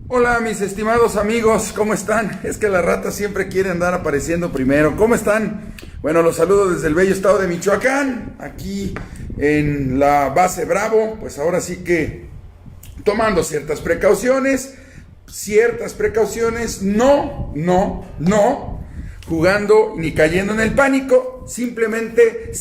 Hola mis estimados amigos, ¿cómo están? Es que las ratas siempre quieren andar apareciendo primero. ¿Cómo están? Bueno, los saludo desde el bello estado de Michoacán, aquí en la base Bravo. Pues ahora sí que tomando ciertas precauciones, no jugando ni cayendo en el pánico, simplemente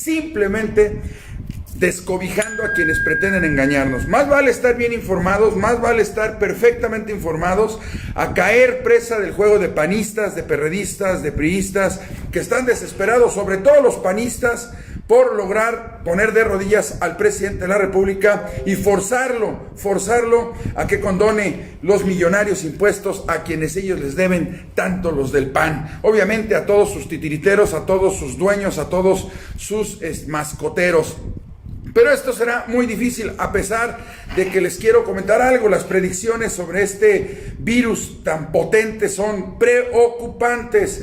descobijando a quienes pretenden engañarnos. Más vale estar bien informados, más vale estar perfectamente informados a caer presa del juego de panistas, de perredistas, de priistas, que están desesperados, sobre todo los panistas, por lograr poner de rodillas al presidente de la República y forzarlo a que condone los millonarios impuestos a quienes ellos les deben, tanto los del PAN. Obviamente a todos sus titiriteros, a todos sus dueños, a todos sus mascoteros. Pero esto será muy difícil, a pesar de que les quiero comentar algo. Las predicciones sobre este virus tan potente son preocupantes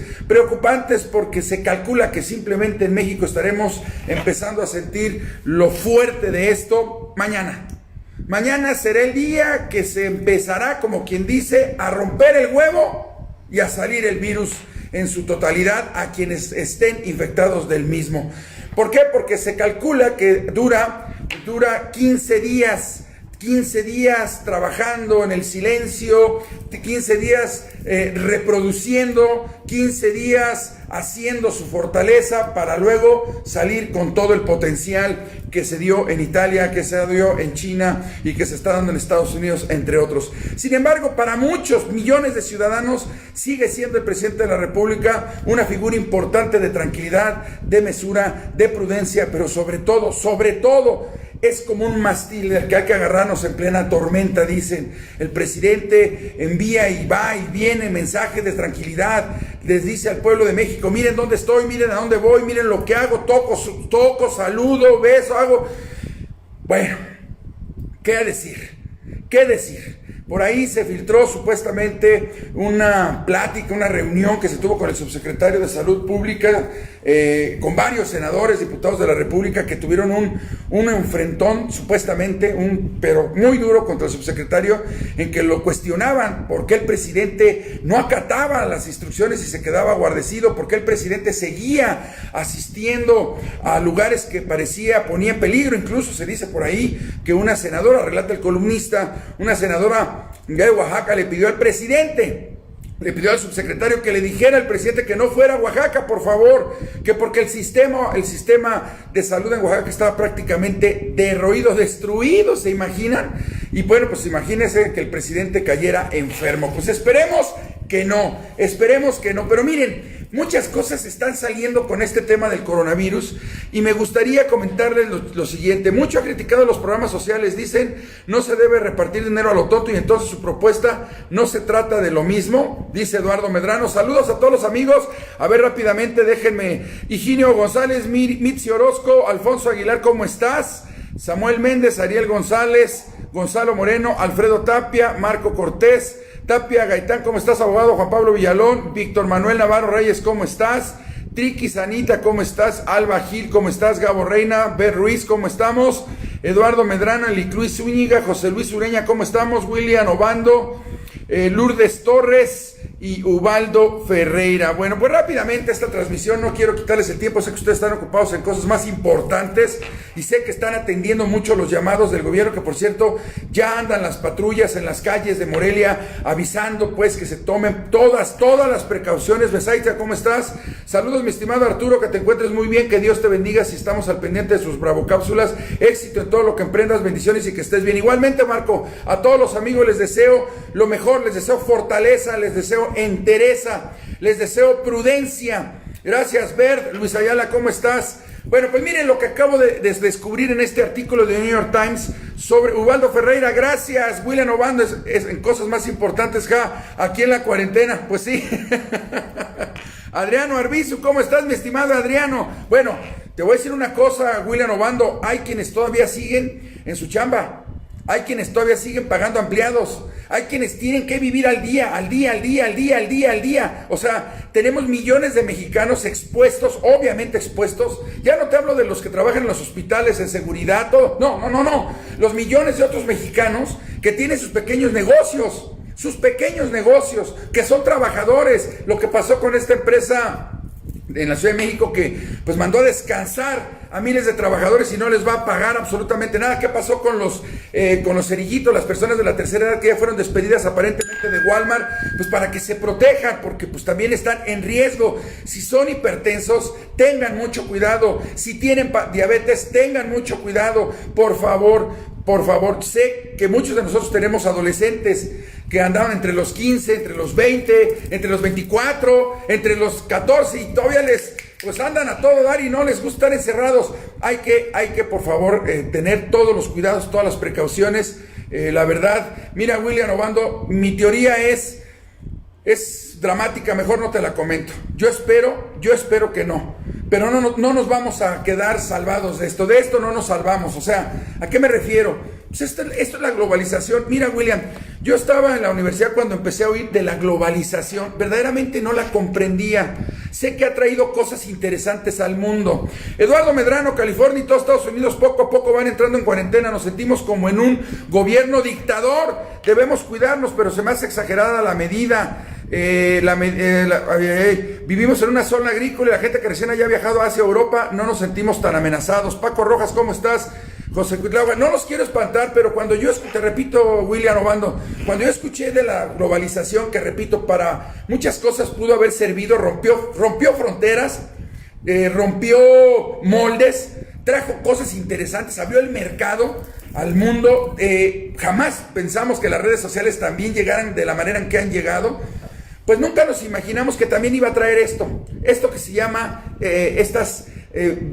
porque se calcula que simplemente en México estaremos empezando a sentir lo fuerte de esto mañana. Mañana será el día que se empezará, como quien dice, a romper el huevo y a salir el virus en su totalidad a quienes estén infectados del mismo. ¿Por qué? Porque se calcula que dura 15 días trabajando en el silencio, 15 días reproduciendo, 15 días haciendo su fortaleza para luego salir con todo el potencial que se dio en Italia, que se dio en China y que se está dando en Estados Unidos, entre otros. Sin embargo, para muchos millones de ciudadanos sigue siendo el presidente de la República una figura importante de tranquilidad, de mesura, de prudencia, pero sobre todo, es como un mástil del que hay que agarrarnos en plena tormenta, dicen. El presidente envía y va y viene mensajes de tranquilidad, les dice al pueblo de México: miren dónde estoy, miren a dónde voy, miren lo que hago, toco, saludo, beso, hago. Bueno, ¿qué decir? Por ahí se filtró supuestamente una plática, una reunión que se tuvo con el subsecretario de Salud Pública, con varios senadores, diputados de la República, que tuvieron un enfrentón, supuestamente, pero muy duro contra el subsecretario, en que lo cuestionaban por qué el presidente no acataba las instrucciones y se quedaba guardecido, por qué el presidente seguía asistiendo a lugares que ponía en peligro. Incluso se dice por ahí que una senadora, relata el columnista, una senadora de Oaxaca le pidió al subsecretario que le dijera al presidente que no fuera a Oaxaca, por favor, que porque el sistema de salud en Oaxaca estaba prácticamente derruido, destruido, ¿se imaginan? Y bueno, pues imagínense que el presidente cayera enfermo. Pues esperemos que no, pero miren, muchas cosas están saliendo con este tema del coronavirus y me gustaría comentarles lo siguiente. Mucho ha criticado los programas sociales, dicen no se debe repartir dinero a lo tonto, y entonces su propuesta no se trata de lo mismo, dice Eduardo Medrano. Saludos a todos los amigos. A ver, rápidamente, déjenme: Higinio González, Mitzi Orozco, Alfonso Aguilar, ¿cómo estás? Samuel Méndez, Ariel González, Gonzalo Moreno, Alfredo Tapia, Marco Cortés, Tapia Gaitán, ¿cómo estás, abogado? Juan Pablo Villalón, Víctor Manuel Navarro Reyes, ¿cómo estás? Triqui Sanita, ¿cómo estás? Alba Gil, ¿cómo estás? Gabo Reina, Ber Ruiz, ¿cómo estamos? Eduardo Medrano, Elic Luis Zúñiga, José Luis Ureña, ¿cómo estamos? William Obando, Lourdes Torres y Ubaldo Ferreira. Bueno, pues rápidamente esta transmisión, no quiero quitarles el tiempo, sé que ustedes están ocupados en cosas más importantes y sé que están atendiendo mucho los llamados del gobierno, que por cierto ya andan las patrullas en las calles de Morelia avisando pues que se tomen todas las precauciones. Besaita, ¿cómo estás? Saludos mi estimado Arturo, que te encuentres muy bien, que Dios te bendiga, si estamos al pendiente de sus bravo cápsulas, éxito en todo lo que emprendas, bendiciones y que estés bien. Igualmente, Marco, a todos los amigos les deseo lo mejor, les deseo fortaleza, les deseo entereza, les deseo prudencia. Gracias, Bert. Luis Ayala, ¿cómo estás? Bueno, pues miren lo que acabo de descubrir en este artículo de New York Times sobre Ubaldo Ferreira. Gracias, William Obando, es en cosas más importantes, aquí en la cuarentena, pues sí. Adriano Arbizu, ¿cómo estás, mi estimado Adriano? Bueno, te voy a decir una cosa, William Obando, hay quienes todavía siguen en su chamba. Hay quienes todavía siguen pagando empleados. Hay quienes tienen que vivir al día. O sea, tenemos millones de mexicanos expuestos, obviamente expuestos. Ya no te hablo de los que trabajan en los hospitales, en seguridad, todo. No. Los millones de otros mexicanos que tienen sus pequeños negocios. sus pequeños negocios, que son trabajadores. Lo que pasó con esta empresa en la Ciudad de México, que pues mandó a descansar a miles de trabajadores y no les va a pagar absolutamente nada. ¿Qué pasó con los cerillitos, las personas de la tercera edad que ya fueron despedidas aparentemente de Walmart? Pues para que se protejan, porque pues también están en riesgo. Si son hipertensos, tengan mucho cuidado. Si tienen diabetes, tengan mucho cuidado, por favor. Por favor, sé que muchos de nosotros tenemos adolescentes que andaban entre los 15, entre los 20, entre los 24, entre los 14 y todavía pues andan a todo dar y no les gusta estar encerrados. Hay que por favor, tener todos los cuidados, todas las precauciones. La verdad, mira, William Obando, mi teoría es dramática, mejor no te la comento. Yo espero que no. Pero no nos vamos a quedar salvados de esto. De esto no nos salvamos. O sea, ¿a qué me refiero? Pues esto es la globalización. Mira, William, yo estaba en la universidad cuando empecé a oír de la globalización. Verdaderamente no la comprendía. Sé que ha traído cosas interesantes al mundo. Eduardo Medrano, California y todos Estados Unidos poco a poco van entrando en cuarentena. Nos sentimos como en un gobierno dictador. Debemos cuidarnos, pero se me hace exagerada la medida. Vivimos en una zona agrícola y la gente que recién haya viajado hacia Europa no nos sentimos tan amenazados. Paco Rojas, ¿cómo estás? José Cuitlagua, no los quiero espantar, pero cuando yo, te repito, William Obando, cuando yo escuché de la globalización, que repito, para muchas cosas pudo haber servido, rompió fronteras, rompió moldes, trajo cosas interesantes, abrió el mercado al mundo. Jamás pensamos que las redes sociales también llegaran de la manera en que han llegado. Pues nunca nos imaginamos que también iba a traer esto que se llama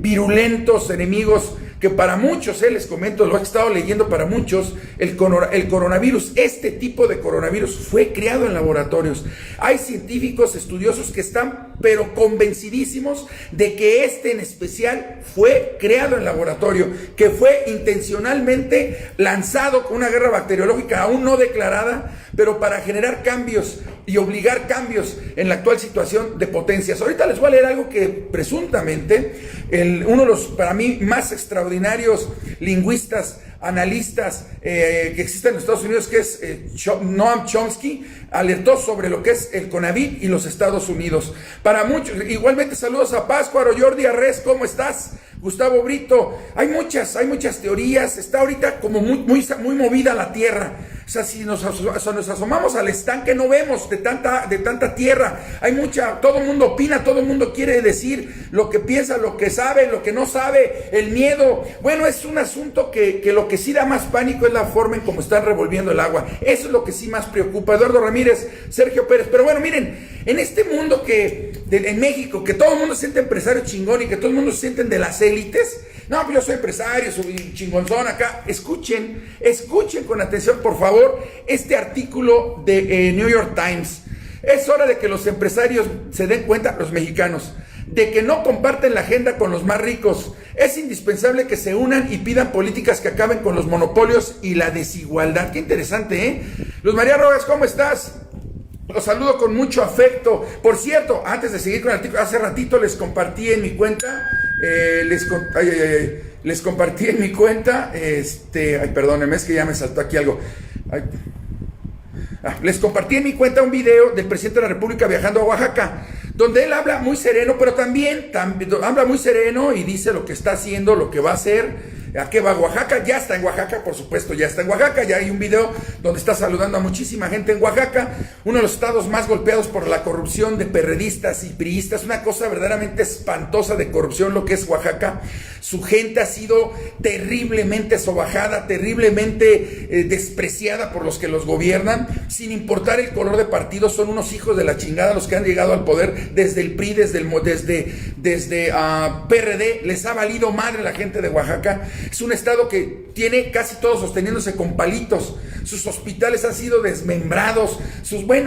virulentos enemigos, que para muchos, les comento, lo he estado leyendo, para muchos, el coronavirus, este tipo de coronavirus fue creado en laboratorios. Hay científicos estudiosos que están, pero convencidísimos de que este en especial fue creado en laboratorio, que fue intencionalmente lanzado con una guerra bacteriológica aún no declarada, pero para generar cambios y obligar cambios en la actual situación de potencias. Ahorita les voy a leer algo que presuntamente uno de los, para mí, más extraordinarios lingüistas, analistas que existen en los Estados Unidos, que es Noam Chomsky, alertó sobre lo que es el Conavid y los Estados Unidos. Para muchos, igualmente saludos a Páscuaro, Jordi Arres, ¿cómo estás? Gustavo Brito, hay muchas teorías, está ahorita como muy movida la tierra. O sea, si nos asomamos al estanque no vemos de tanta tierra. Hay todo el mundo opina, todo el mundo quiere decir lo que piensa, lo que sabe, lo que no sabe, el miedo. Bueno, es un asunto que lo que sí da más pánico es la forma en cómo están revolviendo el agua. Eso es lo que sí más preocupa. Eduardo Ramírez, Sergio Pérez. Pero bueno, miren, en este mundo en México, que todo el mundo se siente empresario chingón y que todo el mundo se sienten de las élites. No, pues yo soy empresario, soy chingonzón acá. Escuchen con atención, por favor, este artículo de New York Times. Es hora de que los empresarios se den cuenta, los mexicanos, de que no comparten la agenda con los más ricos. Es indispensable que se unan y pidan políticas que acaben con los monopolios y la desigualdad. Qué interesante, ¿eh? Luz María Rojas, ¿cómo estás? Los saludo con mucho afecto. Por cierto, antes de seguir con el artículo, hace ratito les compartí en mi cuenta, les compartí en mi cuenta, perdónenme, es que ya me saltó aquí algo. Les compartí en mi cuenta un video del presidente de la República viajando a Oaxaca, donde él habla muy sereno, pero también habla muy sereno y dice lo que está haciendo, lo que va a hacer. ¿A qué va Oaxaca? Ya está en Oaxaca, por supuesto, ya está en Oaxaca. Ya hay un video donde está saludando a muchísima gente en Oaxaca, uno de los estados más golpeados por la corrupción de perredistas y priistas, una cosa verdaderamente espantosa de corrupción lo que es Oaxaca. Su gente ha sido terriblemente sobajada, terriblemente despreciada por los que los gobiernan, sin importar el color de partido. Son unos hijos de la chingada los que han llegado al poder desde el PRI, desde PRD. Les ha valido madre la gente de Oaxaca. Es un estado que tiene casi todo sosteniéndose con palitos. Sus hospitales han sido desmembrados.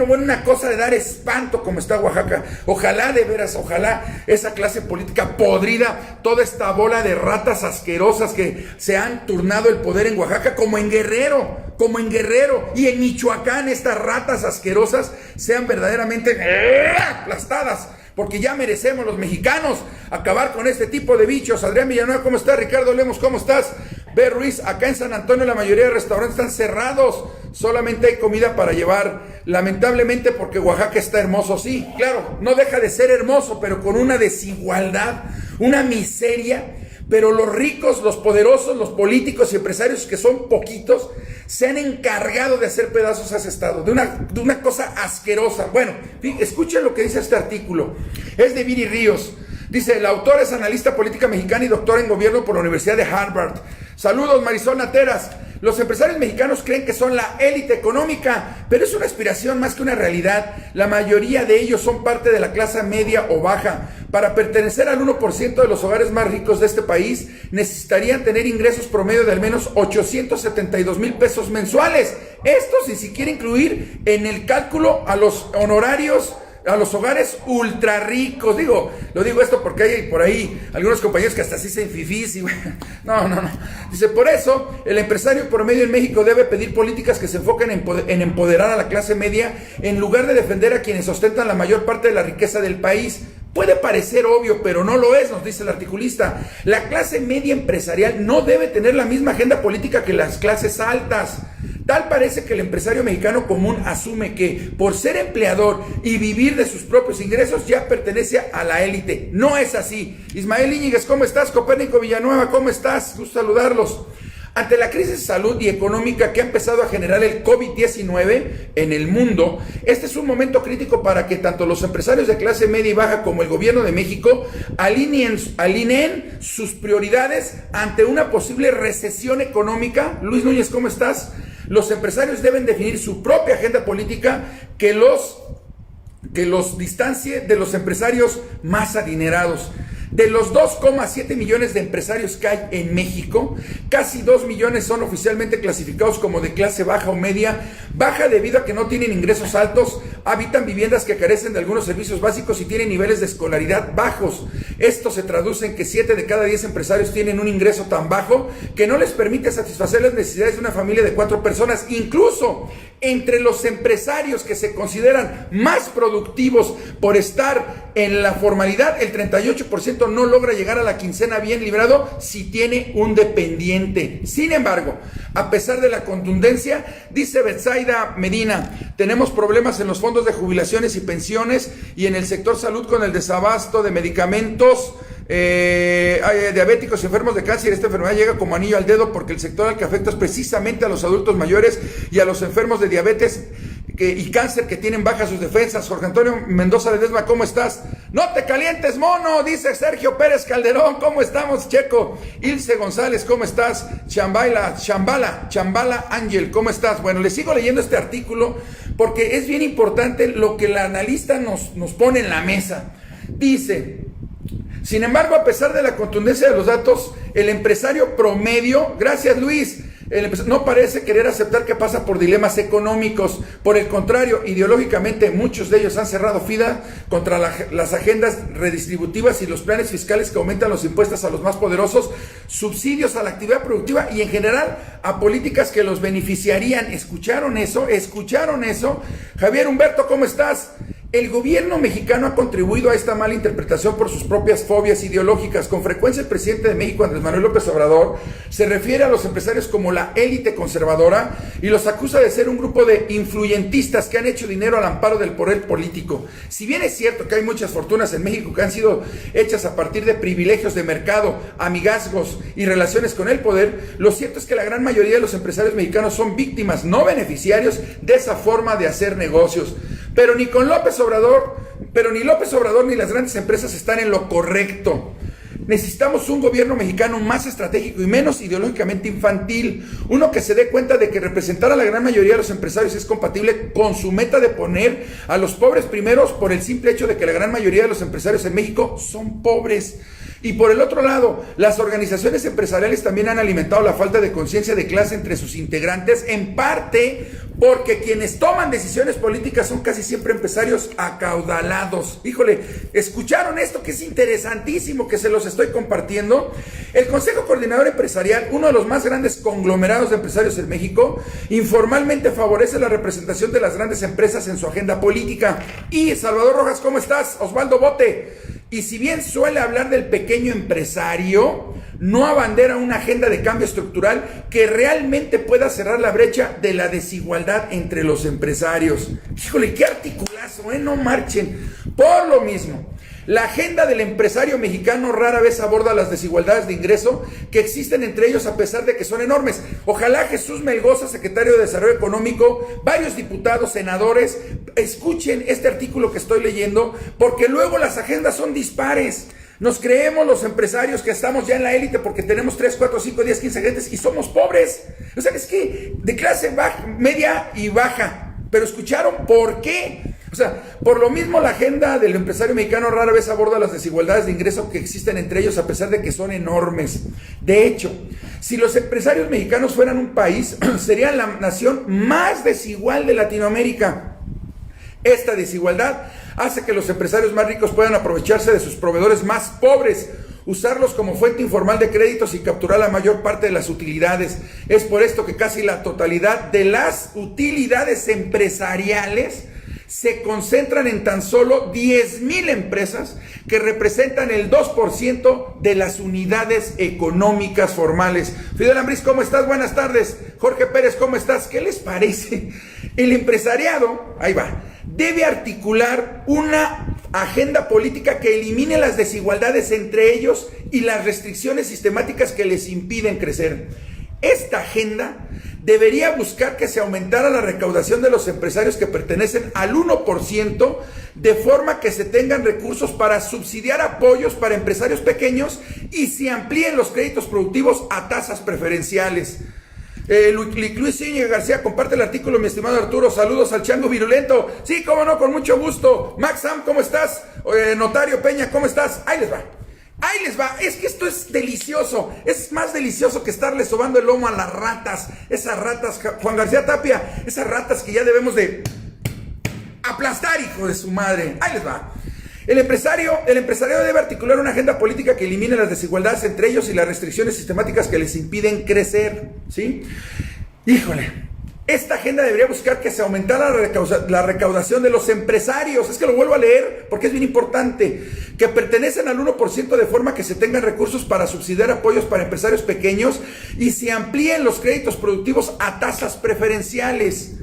Una cosa de dar espanto como está Oaxaca. Ojalá, de veras, ojalá esa clase política podrida, toda esta bola de ratas asquerosas que se han turnado el poder en Oaxaca, como en Guerrero y en Michoacán, estas ratas asquerosas sean verdaderamente aplastadas. Porque ya merecemos los mexicanos acabar con este tipo de bichos. Adrián Villanueva, ¿cómo estás? Ricardo Lemos, ¿cómo estás? B. Ruiz, acá en San Antonio la mayoría de restaurantes están cerrados. solamente hay comida para llevar, lamentablemente, porque Oaxaca está hermoso, sí, claro, no deja de ser hermoso, pero con una desigualdad, una miseria. Pero los ricos, los poderosos, los políticos y empresarios, que son poquitos, se han encargado de hacer pedazos a ese estado, de una cosa asquerosa. Bueno, escuchen lo que dice este artículo. Es de Viri Ríos. Dice, la autora es analista política mexicana y doctora en gobierno por la Universidad de Harvard. Saludos, Marisol Nateras. Los empresarios mexicanos creen que son la élite económica, pero es una aspiración más que una realidad. La mayoría de ellos son parte de la clase media o baja. Para pertenecer al 1% de los hogares más ricos de este país, necesitarían tener ingresos promedio de al menos 872 mil pesos mensuales. Esto sin siquiera incluir en el cálculo a los honorarios, a los hogares ultra ricos. Lo digo esto porque hay por ahí algunos compañeros que hasta así se enfifís y no. Dice, por eso el empresario promedio en México debe pedir políticas que se enfoquen en empoderar a la clase media en lugar de defender a quienes ostentan la mayor parte de la riqueza del país. Puede parecer obvio, pero no lo es, nos dice el articulista. La clase media empresarial no debe tener la misma agenda política que las clases altas. Tal parece que el empresario mexicano común asume que por ser empleador y vivir de sus propios ingresos ya pertenece a la élite. No es así. Ismael Íñiguez, ¿cómo estás? Copérnico Villanueva, ¿cómo estás? Gusto saludarlos. Ante la crisis de salud y económica que ha empezado a generar el COVID-19 en el mundo, este es un momento crítico para que tanto los empresarios de clase media y baja como el gobierno de México alineen sus prioridades ante una posible recesión económica. Luis Núñez, ¿cómo estás? Los empresarios deben definir su propia agenda política que los distancie de los empresarios más adinerados. De los 2,7 millones de empresarios que hay en México, casi 2 millones son oficialmente clasificados como de clase baja o media, baja debido a que no tienen ingresos altos, habitan viviendas que carecen de algunos servicios básicos y tienen niveles de escolaridad bajos. Esto se traduce en que 7 de cada 10 empresarios tienen un ingreso tan bajo que no les permite satisfacer las necesidades de una familia de 4 personas. Incluso entre los empresarios que se consideran más productivos por estar en la formalidad, el 38% no logra llegar a la quincena bien librado si tiene un dependiente. Sin embargo, a pesar de la contundencia, dice Betsaida Medina, tenemos problemas en los fondos de jubilaciones y pensiones y en el sector salud con el desabasto de medicamentos. Diabéticos y enfermos de cáncer. Esta enfermedad llega como anillo al dedo porque el sector al que afecta es precisamente a los adultos mayores y a los enfermos de diabetes y cáncer que tienen bajas sus defensas. Jorge Antonio Mendoza Ledesma, ¿cómo estás? No te calientes, mono, dice Sergio Pérez Calderón. ¿Cómo estamos, Checo? Ilse González, ¿cómo estás? Chambala Ángel, ¿cómo estás? Bueno, les sigo leyendo este artículo porque es bien importante lo que la analista nos pone en la mesa. Dice: sin embargo, a pesar de la contundencia de los datos, el empresario promedio, gracias Luis, no parece querer aceptar que pasa por dilemas económicos. Por el contrario, ideológicamente muchos de ellos han cerrado fila contra las agendas redistributivas y los planes fiscales que aumentan los impuestos a los más poderosos, subsidios a la actividad productiva y en general a políticas que los beneficiarían. ¿Escucharon eso? Javier Humberto, ¿cómo estás? El gobierno mexicano ha contribuido a esta mala interpretación por sus propias fobias ideológicas. Con frecuencia el presidente de México, Andrés Manuel López Obrador, se refiere a los empresarios como la élite conservadora y los acusa de ser un grupo de influyentistas que han hecho dinero al amparo del poder político. Si bien es cierto que hay muchas fortunas en México que han sido hechas a partir de privilegios de mercado, amigazgos y relaciones con el poder, lo cierto es que la gran mayoría de los empresarios mexicanos son víctimas, no beneficiarios de esa forma de hacer negocios. Pero ni López Obrador ni las grandes empresas están en lo correcto. Necesitamos un gobierno mexicano más estratégico y menos ideológicamente infantil. Uno que se dé cuenta de que representar a la gran mayoría de los empresarios es compatible con su meta de poner a los pobres primeros por el simple hecho de que la gran mayoría de los empresarios en México son pobres. Y por el otro lado, las organizaciones empresariales también han alimentado la falta de conciencia de clase entre sus integrantes, en parte porque quienes toman decisiones políticas son casi siempre empresarios acaudalados. Híjole, ¿escucharon esto que es interesantísimo, que se los estoy compartiendo? El Consejo Coordinador Empresarial, uno de los más grandes conglomerados de empresarios en México, informalmente favorece la representación de las grandes empresas en su agenda política. Y Salvador Rojas, ¿cómo estás? Osvaldo Bote. y si bien suele hablar del pequeño empresario, no abandera una agenda de cambio estructural que realmente pueda cerrar la brecha de la desigualdad entre los empresarios. Híjole, qué articulazo, no marchen. Por lo mismo, la agenda del empresario mexicano rara vez aborda las desigualdades de ingreso que existen entre ellos a pesar de que son enormes. Ojalá Jesús Melgoza, secretario de Desarrollo Económico, varios diputados, senadores, escuchen este artículo que estoy leyendo, porque luego las agendas son dispares. Nos creemos los empresarios que estamos ya en la élite porque tenemos 3, 4, 5, 10, 15 agentes y somos pobres. O sea, es que de clase baja, media y baja. Pero ¿escucharon por qué? O sea, por lo mismo la agenda del empresario mexicano rara vez aborda las desigualdades de ingreso que existen entre ellos a pesar de que son enormes. De hecho, si los empresarios mexicanos fueran un país, serían la nación más desigual de Latinoamérica. Esta desigualdad hace que los empresarios más ricos puedan aprovecharse de sus proveedores más pobres, usarlos como fuente informal de créditos y capturar la mayor parte de las utilidades. Es por esto que casi la totalidad de las utilidades empresariales se concentran en tan solo 10,000 empresas que representan el 2% de las unidades económicas formales. Fidel Ambriz, ¿cómo estás? Buenas tardes. Jorge Pérez, ¿cómo estás? ¿Qué les parece? El empresariado, ahí va, debe articular una agenda política que elimine las desigualdades entre ellos y las restricciones sistemáticas que les impiden crecer. Esta agenda debería buscar que se aumentara la recaudación de los empresarios que pertenecen al 1%, de forma que se tengan recursos para subsidiar apoyos para empresarios pequeños y se amplíen los créditos productivos a tasas preferenciales. Luis Íñigo García comparte el artículo, mi estimado Arturo. Saludos al Chango Virulento. Sí, cómo no, con mucho gusto. Max Sam, ¿cómo estás? Notario Peña, ¿cómo estás? Ahí les va. Ahí les va, es que esto es delicioso, es más delicioso que estarle sobando el lomo a las ratas, esas ratas, Juan García Tapia, esas ratas que ya debemos de aplastar, hijo de su madre. Ahí les va. El empresario debe articular una agenda política que elimine las desigualdades entre ellos y las restricciones sistemáticas que les impiden crecer, ¿sí? Híjole. Esta agenda debería buscar que se aumentara la recaudación de los empresarios, es que lo vuelvo a leer porque es bien importante, que pertenecen al 1% de forma que se tengan recursos para subsidiar apoyos para empresarios pequeños y se amplíen los créditos productivos a tasas preferenciales.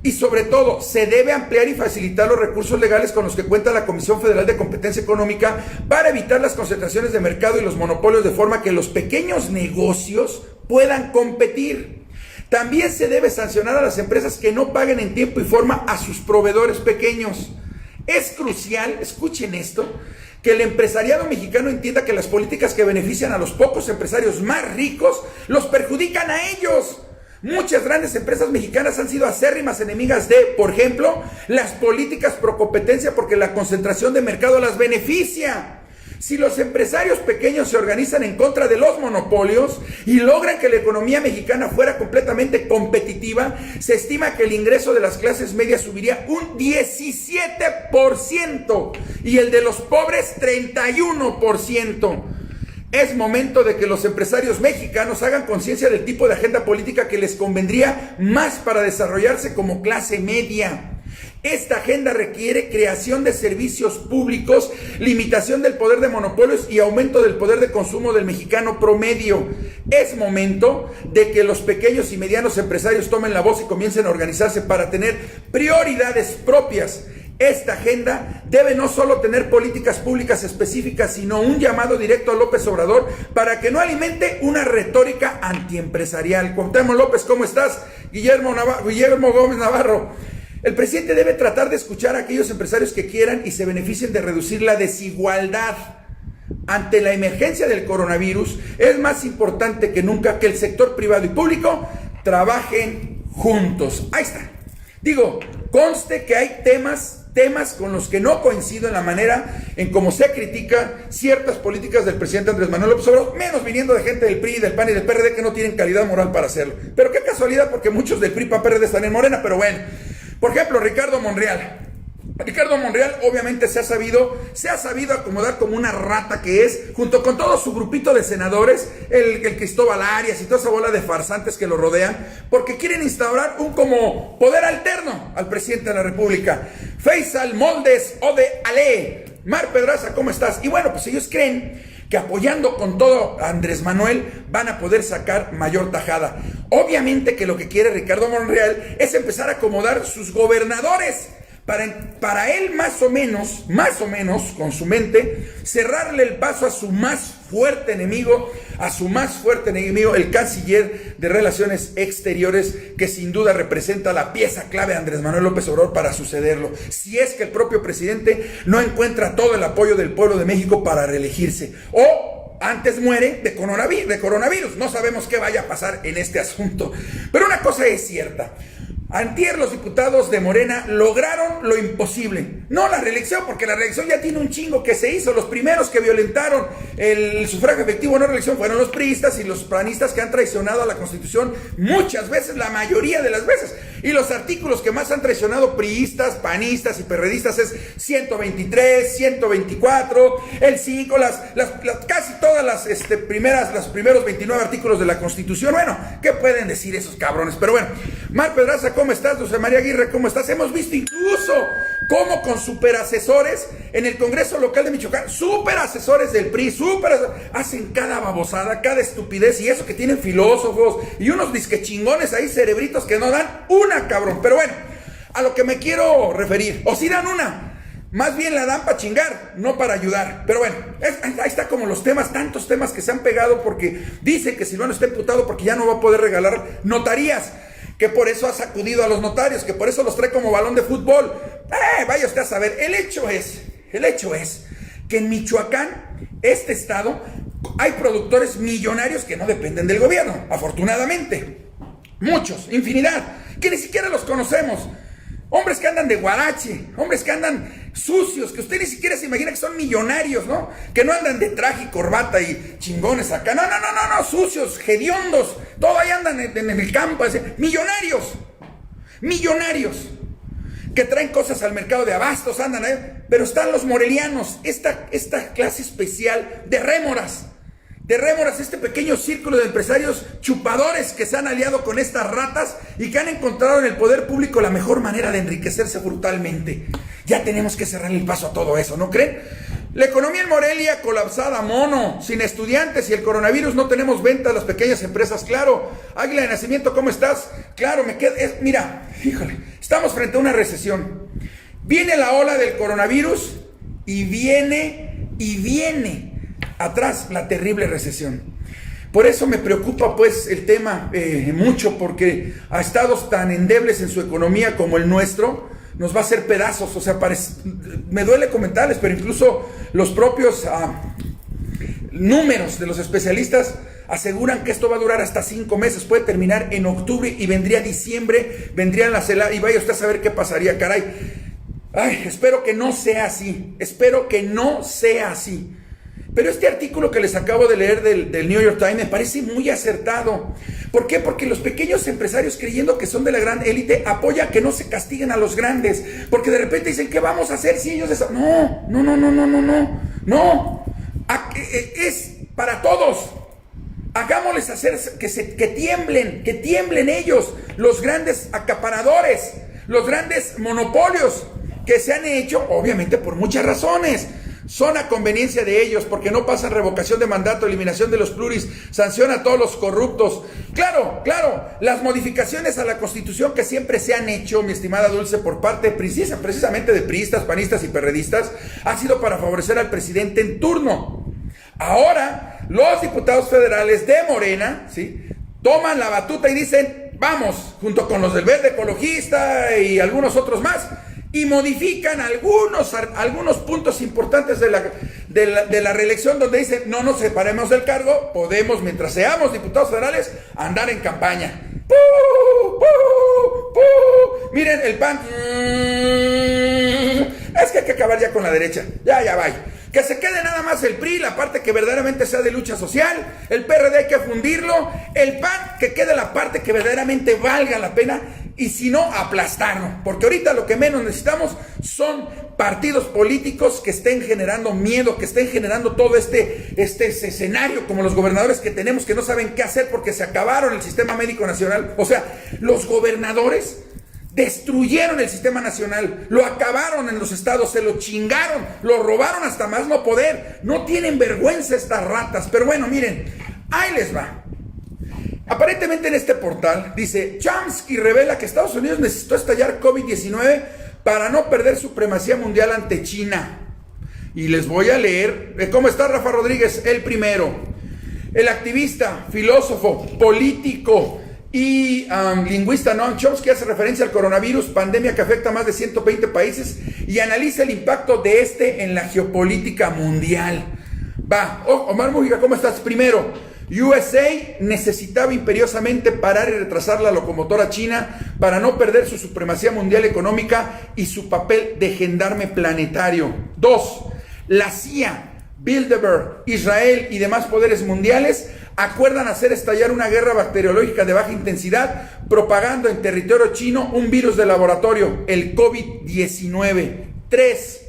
Y sobre todo, se debe ampliar y facilitar los recursos legales con los que cuenta la Comisión Federal de Competencia Económica para evitar las concentraciones de mercado y los monopolios de forma que los pequeños negocios puedan competir. También se debe sancionar a las empresas que no paguen en tiempo y forma a sus proveedores pequeños. Es crucial, escuchen esto, que el empresariado mexicano entienda que las políticas que benefician a los pocos empresarios más ricos los perjudican a ellos. Muchas grandes empresas mexicanas han sido acérrimas enemigas de, por ejemplo, las políticas pro competencia porque la concentración de mercado las beneficia. Si los empresarios pequeños se organizan en contra de los monopolios y logran que la economía mexicana fuera completamente competitiva, se estima que el ingreso de las clases medias subiría un 17% y el de los pobres 31%. Es momento de que los empresarios mexicanos hagan conciencia del tipo de agenda política que les convendría más para desarrollarse como clase media. Esta agenda requiere creación de servicios públicos, limitación del poder de monopolios y aumento del poder de consumo del mexicano promedio. Es momento de que los pequeños y medianos empresarios tomen la voz y comiencen a organizarse para tener prioridades propias. Esta agenda debe no solo tener políticas públicas específicas, sino un llamado directo a López Obrador para que no alimente una retórica antiempresarial. Cuauhtémoc López, ¿cómo estás? Guillermo Gómez Navarro. El presidente debe tratar de escuchar a aquellos empresarios que quieran y se beneficien de reducir la desigualdad. Ante la emergencia del coronavirus, es más importante que nunca que el sector privado y público trabajen juntos. Ahí está. Digo, conste que hay temas con los que no coincido en la manera en cómo se critica ciertas políticas del presidente Andrés Manuel López Obrador, menos viniendo de gente del PRI, del PAN y del PRD que no tienen calidad moral para hacerlo. Pero qué casualidad, porque muchos del PRI, PAN, PRD están en Morena, pero bueno. Por ejemplo, Ricardo Monreal. Ricardo Monreal obviamente se ha sabido acomodar como una rata que es, junto con todo su grupito de senadores, el Cristóbal Arias y toda esa bola de farsantes que lo rodean, porque quieren instaurar un como poder alterno al presidente de la República. Faisal Moldes Ode Ale, Mar Pedraza, ¿cómo estás? Y bueno, pues ellos creen que apoyando con todo a Andrés Manuel van a poder sacar mayor tajada. Obviamente que lo que quiere Ricardo Monreal es empezar a acomodar sus gobernadores. Para él más o menos, con su mente, cerrarle el paso a su más fuerte enemigo, el canciller de Relaciones Exteriores, que sin duda representa la pieza clave de Andrés Manuel López Obrador para sucederlo, si es que el propio presidente no encuentra todo el apoyo del pueblo de México para reelegirse, o antes muere de coronavirus. No sabemos qué vaya a pasar en este asunto, pero una cosa es cierta. Antier los diputados de Morena lograron lo imposible. No la reelección, porque la reelección ya tiene un chingo que se hizo. Los primeros que violentaron el sufragio efectivo no reelección fueron los priistas y los panistas, que han traicionado a la Constitución muchas veces, la mayoría de las veces. Y los artículos que más han traicionado priistas, panistas y perredistas es 123, 124, el 5, casi todas los primeros 29 artículos de la Constitución. Bueno, ¿qué pueden decir esos cabrones? Pero bueno, Mar Pedraza, ¿cómo estás? José María Aguirre, ¿cómo estás? Hemos visto incluso cómo con superasesores en el Congreso local de Michoacán, superasesores del PRI, hacen cada babosada, cada estupidez, y eso que tienen filósofos y unos disque chingones ahí, cerebritos que no dan una, cabrón. Pero bueno, a lo que me quiero referir, o si dan una, más bien la dan para chingar, no para ayudar. Pero bueno, ahí está como los temas, tantos temas que se han pegado, porque dicen que Silvano está imputado porque ya no va a poder regalar notarías, que por eso ha sacudido a los notarios, que por eso los trae como balón de fútbol. Vaya usted a saber. El hecho es que en Michoacán, este estado, hay productores millonarios que no dependen del gobierno, afortunadamente. Muchos, infinidad, que ni siquiera los conocemos. Hombres que andan de guarache, hombres que andan sucios, que usted ni siquiera se imagina que son millonarios, ¿no? Que no andan de traje y corbata y chingones acá. No, sucios, hediondos, todo ahí andan en el campo, así. Millonarios, que traen cosas al mercado de abastos, andan ahí. Pero están los morelianos, esta clase especial de rémoras, este pequeño círculo de empresarios chupadores que se han aliado con estas ratas y que han encontrado en el poder público la mejor manera de enriquecerse brutalmente. Ya tenemos que cerrar el paso a todo eso, ¿no creen? La economía en Morelia colapsada, mono, sin estudiantes y el coronavirus, no tenemos ventas las pequeñas empresas, claro. Águila de Nacimiento, ¿cómo estás? Claro, mira, híjole, estamos frente a una recesión. Viene la ola del coronavirus y viene atrás la terrible recesión. Por eso me preocupa pues el tema mucho, porque a estados tan endebles en su economía como el nuestro nos va a hacer pedazos. O sea, me duele comentarles, pero incluso los propios números de los especialistas aseguran que esto va a durar hasta 5 meses, puede terminar en octubre y vendría diciembre, vendrían las heladas y vaya usted a saber qué pasaría, caray. Ay, espero que no sea así. Pero este artículo que les acabo de leer del New York Times me parece muy acertado. ¿Por qué? Porque los pequeños empresarios, creyendo que son de la gran élite, apoyan que no se castiguen a los grandes. Porque de repente dicen, ¿qué vamos a hacer si ellos... No. Es para todos. Hagámosles hacer que tiemblen ellos, los grandes acaparadores, los grandes monopolios que se han hecho, obviamente por muchas razones. Son a conveniencia de ellos, porque no pasan revocación de mandato, eliminación de los pluris, sanciona a todos los corruptos. Claro, las modificaciones a la Constitución que siempre se han hecho, mi estimada Dulce, por parte precisamente de priistas, panistas y perredistas, ha sido para favorecer al presidente en turno. Ahora, los diputados federales de Morena, ¿sí?, toman la batuta y dicen, vamos, junto con los del Verde Ecologista y algunos otros más, y modifican algunos puntos importantes de la reelección, donde dicen, no nos separemos del cargo, podemos, mientras seamos diputados federales, andar en campaña. Miren, el PAN, es que hay que acabar ya con la derecha, ya va. Que se quede nada más el PRI, la parte que verdaderamente sea de lucha social. El PRD hay que fundirlo. El PAN, que quede la parte que verdaderamente valga la pena. Y si no, aplastarlo. Porque ahorita lo que menos necesitamos son partidos políticos que estén generando miedo, que estén generando todo este escenario, como los gobernadores que tenemos, que no saben qué hacer porque se acabaron el sistema médico nacional. O sea, los gobernadores Destruyeron el sistema nacional, lo acabaron en los estados, se lo chingaron, lo robaron hasta más no poder. No tienen vergüenza estas ratas. Pero bueno, miren, ahí les va. Aparentemente en este portal dice, Chomsky revela que Estados Unidos necesitó estallar COVID-19 para no perder supremacía mundial ante China. Y les voy a leer, ¿cómo está Rafa Rodríguez? El primero, el activista, filósofo, político y lingüista Noam Chomsky hace referencia al coronavirus, pandemia que afecta a más de 120 países y analiza el impacto de este en la geopolítica mundial. Va, Omar Mújica, ¿cómo estás? Primero, USA necesitaba imperiosamente parar y retrasar la locomotora china para no perder su supremacía mundial económica y su papel de gendarme planetario. 2. La CIA, Bilderberg, Israel y demás poderes mundiales acuerdan hacer estallar una guerra bacteriológica de baja intensidad, propagando en territorio chino un virus de laboratorio, el COVID-19. 3.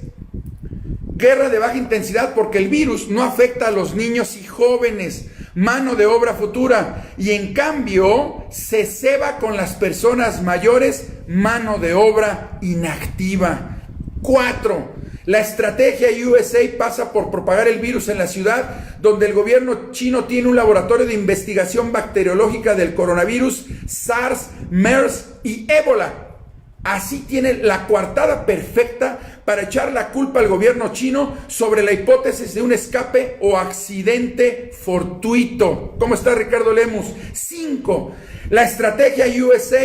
Guerra de baja intensidad porque el virus no afecta a los niños y jóvenes, mano de obra futura, y en cambio se ceba con las personas mayores, mano de obra inactiva. 4. La estrategia USA pasa por propagar el virus en la ciudad donde el gobierno chino tiene un laboratorio de investigación bacteriológica del coronavirus, SARS, MERS y ébola. Así tiene la coartada perfecta para echar la culpa al gobierno chino sobre la hipótesis de un escape o accidente fortuito. ¿Cómo está Ricardo Lemus? 5. La estrategia USA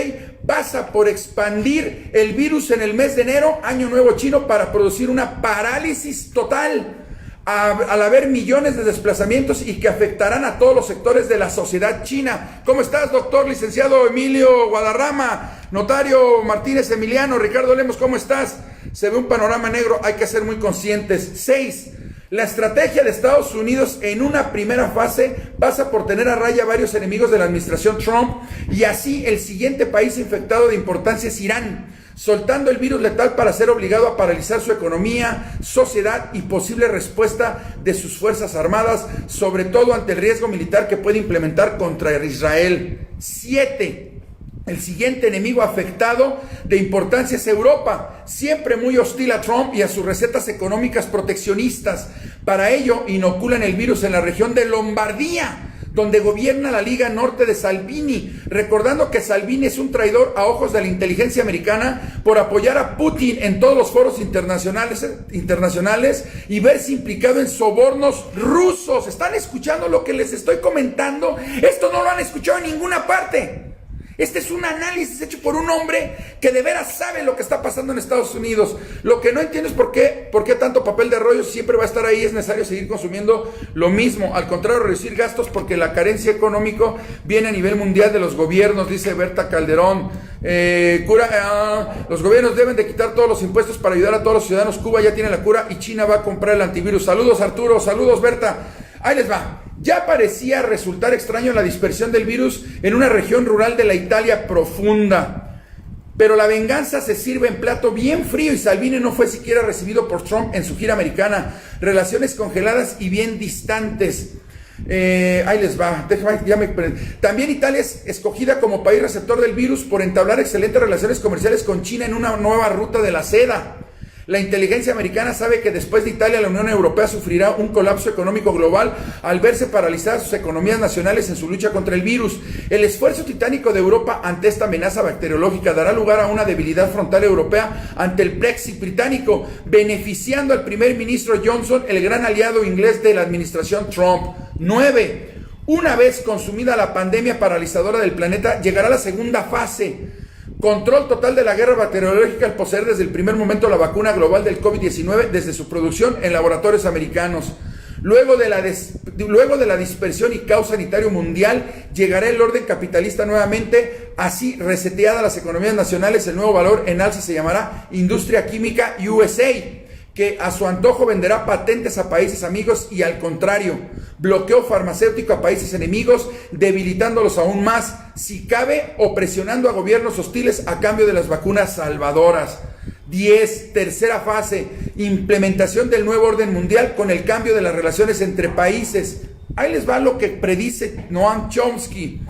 pasa por expandir el virus en el mes de enero, Año Nuevo Chino, para producir una parálisis total, al haber millones de desplazamientos y que afectarán a todos los sectores de la sociedad china. ¿Cómo estás, doctor licenciado Emilio Guadarrama? Notario Martínez Emiliano, Ricardo Lemos, ¿cómo estás? Se ve un panorama negro, hay que ser muy conscientes. 6. La estrategia de Estados Unidos en una primera fase pasa por tener a raya varios enemigos de la administración Trump, y así el siguiente país infectado de importancia es Irán, soltando el virus letal para ser obligado a paralizar su economía, sociedad y posible respuesta de sus fuerzas armadas, sobre todo ante el riesgo militar que puede implementar contra Israel. 7. El siguiente enemigo afectado de importancia es Europa, siempre muy hostil a Trump y a sus recetas económicas proteccionistas. Para ello, inoculan el virus en la región de Lombardía, donde gobierna la Liga Norte de Salvini, recordando que Salvini es un traidor a ojos de la inteligencia americana por apoyar a Putin en todos los foros internacionales y verse implicado en sobornos rusos. ¿Están escuchando lo que les estoy comentando? Esto no lo han escuchado en ninguna parte. Este es un análisis hecho por un hombre que de veras sabe lo que está pasando en Estados Unidos. Lo que no entiendo es por qué tanto papel de rollo siempre va a estar ahí. Es necesario seguir consumiendo lo mismo. Al contrario, reducir gastos porque la carencia económica viene a nivel mundial de los gobiernos, dice Berta Calderón. Los gobiernos deben de quitar todos los impuestos para ayudar a todos los ciudadanos. Cuba ya tiene la cura y China va a comprar el antivirus. Saludos Arturo, saludos Berta. Ahí les va. Ya parecía resultar extraño la dispersión del virus en una región rural de la Italia profunda. Pero la venganza se sirve en plato bien frío y Salvini no fue siquiera recibido por Trump en su gira americana. Relaciones congeladas y bien distantes. Ahí les va. También Italia es escogida como país receptor del virus por entablar excelentes relaciones comerciales con China en una nueva ruta de la seda. La inteligencia americana sabe que después de Italia la Unión Europea sufrirá un colapso económico global al verse paralizadas sus economías nacionales en su lucha contra el virus. El esfuerzo titánico de Europa ante esta amenaza bacteriológica dará lugar a una debilidad frontal europea ante el Brexit británico, beneficiando al primer ministro Johnson, el gran aliado inglés de la administración Trump. 9. Una vez consumida la pandemia paralizadora del planeta, llegará la segunda fase. Control total de la guerra bacteriológica al poseer desde el primer momento la vacuna global del COVID-19 desde su producción en laboratorios americanos. Luego de la dispersión y caos sanitario mundial, llegará el orden capitalista nuevamente. Así, reseteadas las economías nacionales, el nuevo valor en alza se llamará Industria Química USA, que a su antojo venderá patentes a países amigos y al contrario, bloqueo farmacéutico a países enemigos, debilitándolos aún más, si cabe, o presionando a gobiernos hostiles a cambio de las vacunas salvadoras. 10. Tercera fase, implementación del nuevo orden mundial con el cambio de las relaciones entre países. Ahí les va lo que predice Noam Chomsky.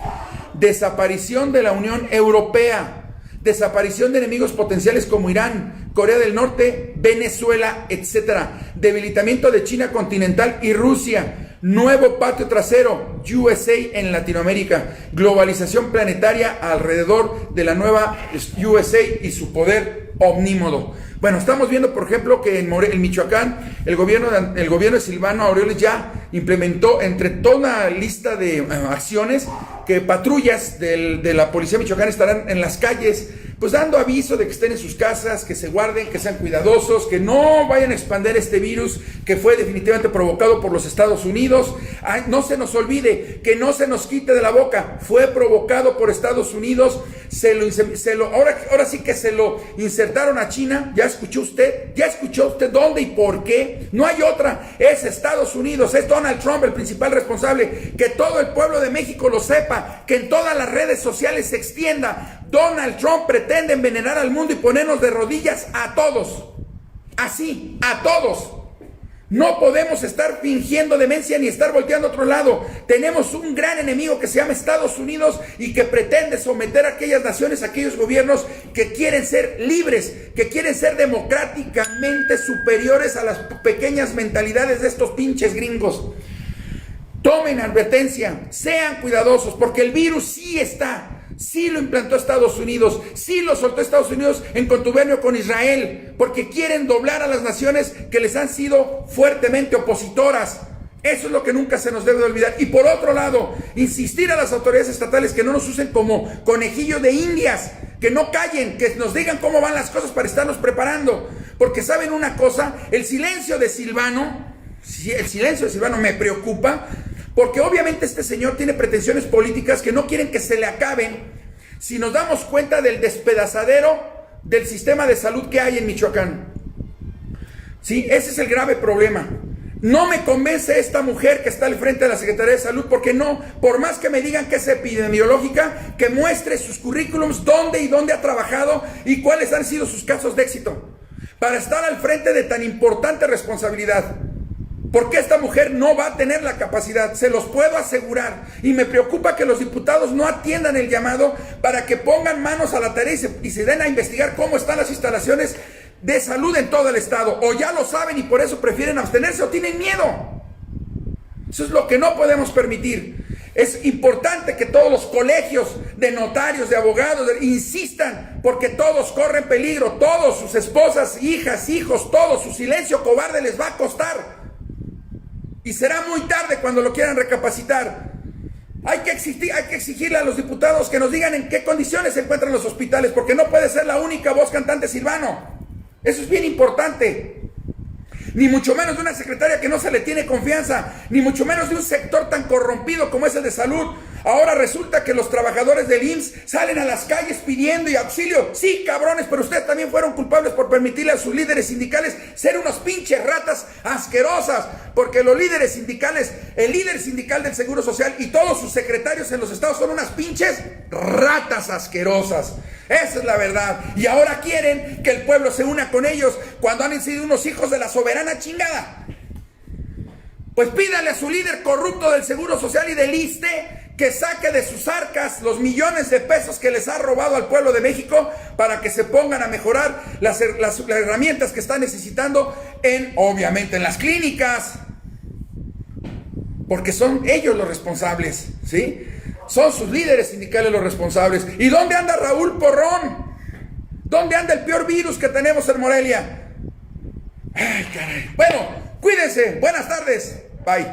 Desaparición de la Unión Europea. desaparición de enemigos potenciales como Irán, Corea del Norte, Venezuela, etcétera, debilitamiento de China continental y Rusia, nuevo patio trasero, USA en Latinoamérica, globalización planetaria alrededor de la nueva USA y su poder omnímodo. Bueno, estamos viendo, por ejemplo, que en Michoacán el gobierno de Silvano Aureoles ya implementó entre toda una lista de acciones que patrullas de la policía michoacana estarán en las calles, pues dando aviso de que estén en sus casas, que se guarden, que sean cuidadosos, que no vayan a expandir este virus que fue definitivamente provocado por los Estados Unidos. Ay, no se nos olvide, que no se nos quite de la boca, fue provocado por Estados Unidos, ahora sí que se lo insertaron a China. ¿Ya escuchó usted dónde y por qué? No hay otra, es Estados Unidos, es Donald Trump el principal responsable. Que todo el pueblo de México lo sepa, que en todas las redes sociales se extienda. Donald Trump pretende envenenar al mundo y ponernos de rodillas a todos, así, a todos. No podemos estar fingiendo demencia ni estar volteando a otro lado. Tenemos un gran enemigo que se llama Estados Unidos y que pretende someter a aquellas naciones, a aquellos gobiernos que quieren ser libres, que quieren ser democráticamente superiores a las pequeñas mentalidades de estos pinches gringos. Tomen advertencia, sean cuidadosos, porque el virus sí está. Sí lo implantó Estados Unidos, sí lo soltó Estados Unidos en contubernio con Israel, porque quieren doblar a las naciones que les han sido fuertemente opositoras. Eso es lo que nunca se nos debe de olvidar. Y por otro lado, insistir a las autoridades estatales que no nos usen como conejillo de indias, que no callen, que nos digan cómo van las cosas para estarnos preparando. Porque ¿saben una cosa? El silencio de Silvano me preocupa, porque obviamente este señor tiene pretensiones políticas que no quieren que se le acaben si nos damos cuenta del despedazadero del sistema de salud que hay en Michoacán. Sí, ese es el grave problema. No me convence esta mujer que está al frente de la Secretaría de Salud, porque no, por más que me digan que es epidemiológica, que muestre sus currículums, dónde ha trabajado y cuáles han sido sus casos de éxito, para estar al frente de tan importante responsabilidad. Porque esta mujer no va a tener la capacidad, se los puedo asegurar. Y me preocupa que los diputados no atiendan el llamado para que pongan manos a la tarea y se den a investigar cómo están las instalaciones de salud en todo el estado. O ya lo saben y por eso prefieren abstenerse o tienen miedo. Eso es lo que no podemos permitir. Es importante que todos los colegios de notarios, de abogados, insistan, porque todos corren peligro, todos, sus esposas, hijas, hijos, todos, su silencio cobarde les va a costar. Y será muy tarde cuando lo quieran recapacitar. Hay que exigirle a los diputados que nos digan en qué condiciones se encuentran los hospitales, porque no puede ser la única voz cantante Silvano. Eso es bien importante. Ni mucho menos de una secretaria que no se le tiene confianza, ni mucho menos de un sector tan corrompido como es el de salud. Ahora resulta que los trabajadores del IMSS salen a las calles pidiendo y auxilio. Sí, cabrones, pero ustedes también fueron culpables por permitirle a sus líderes sindicales ser unos pinches ratas asquerosas. Porque los líderes sindicales, el líder sindical del Seguro Social y todos sus secretarios en los estados son unas pinches ratas asquerosas. Esa es la verdad. Y ahora quieren que el pueblo se una con ellos cuando han sido unos hijos de la soberana chingada. Pues pídale a su líder corrupto del Seguro Social y del ISSSTE que saque de sus arcas los millones de pesos que les ha robado al pueblo de México para que se pongan a mejorar las herramientas que están necesitando obviamente en las clínicas. Porque son ellos los responsables, ¿sí? Son sus líderes sindicales los responsables. ¿Y dónde anda Raúl Porrón? ¿Dónde anda el peor virus que tenemos en Morelia? Ay, caray. Bueno, cuídense. Buenas tardes. Bye.